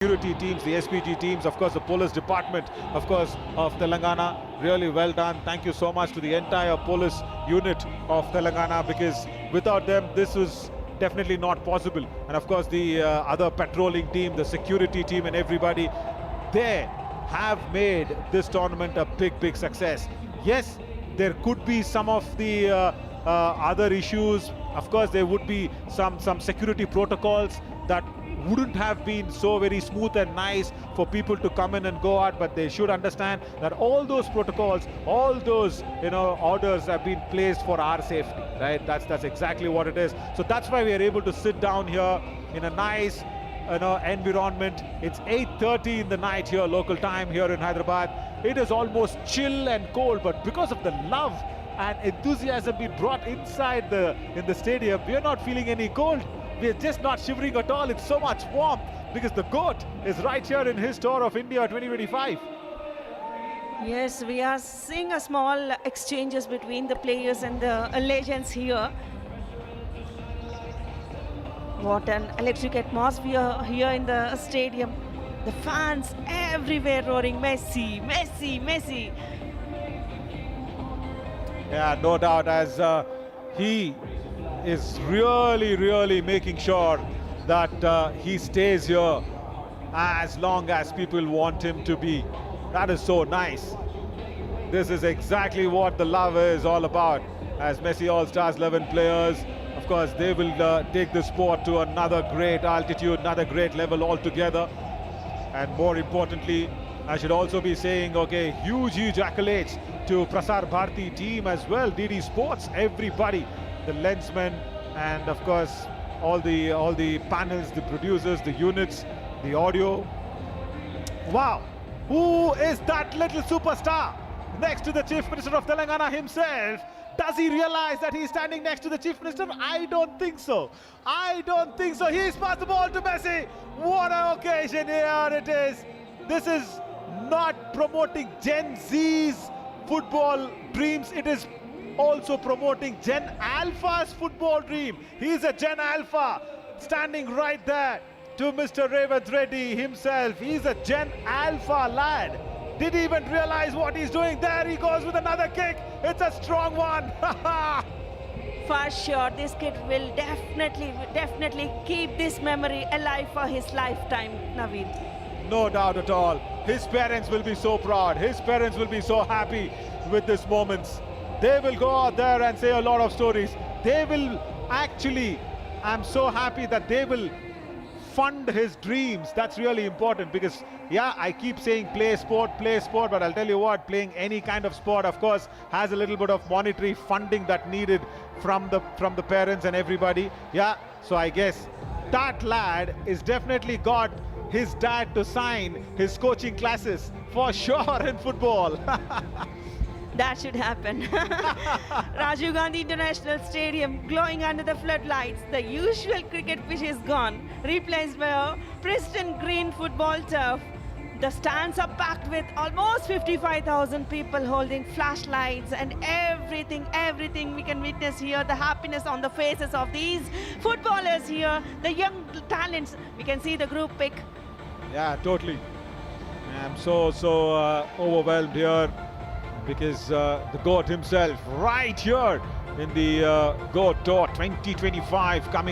security teams, the SPG teams, of course the police department, of course, of Telangana. Really well done. Thank you so much to the entire police unit of Telangana, because without them this was definitely not possible. And of course the other patrolling team, the security team and everybody, they have made this tournament a big success. Yes, there could be some of the other issues. Of course there would be some security protocols that wouldn't have been so very smooth and nice for people to come in and go out, but they should understand that all those protocols, all those orders have been placed for our safety, right? That's exactly what it is. So that's why we are able to sit down here in a nice environment. It's 8:30 in the night here, local time here in Hyderabad. It is almost chill and cold, but because of the love and enthusiasm being brought inside in the stadium, we are not feeling any cold. We're just not shivering at all. It's so much warmth because the GOAT is right here in his tour of India 2025. Yes, we are seeing a small exchanges between the players and the legends here. What an electric atmosphere here in the stadium. The fans everywhere roaring, Messi, Messi, Messi. Yeah, no doubt, as he is really making sure that he stays here as long as people want him to be. That is so nice. This is exactly what the love is all about. As Messi All-Stars 11 players, of course, they will take the sport to another great altitude, another great level altogether. And more importantly, I should also be saying, okay, huge accolades to Prasar Bharati team as well, DD Sports, everybody, the lensmen, and of course all the panels, the producers, the units, the audio. Wow, who is that little superstar next to the Chief Minister of Telangana himself? Does he realize that he's standing next to the Chief Minister? I don't think so. I don't think so. He's passed the ball to Messi. What an occasion here it is. This is not promoting Gen Z's football dreams. It is also promoting Gen Alpha's football dream. He's a Gen Alpha standing right there to Mr. Revanth Reddy himself. He's a Gen Alpha lad. Did he even realize what he's doing? There he goes with another kick. It's a strong one. For sure, this kid will definitely keep this memory alive for his lifetime, Naveen. No doubt at all. His parents will be so proud. His parents will be so happy with these moments. They will go out there and say a lot of stories. They will actually, I'm so happy that they will fund his dreams. That's really important, because yeah, I keep saying play sport, but I'll tell you what, playing any kind of sport, of course, has a little bit of monetary funding that needed from the parents and everybody. Yeah, so I guess that lad is definitely got his dad to sign his coaching classes for sure in football. That should happen. Rajiv Gandhi International Stadium glowing under the floodlights. The usual cricket pitch is gone, replaced by a pristine green football turf. The stands are packed with almost 55,000 people holding flashlights, and everything we can witness here. The happiness on the faces of these footballers here, the young talents. We can see the group pic. Yeah, totally. I'm so overwhelmed here, because the GOAT himself right here in the GOAT Tour 2025 coming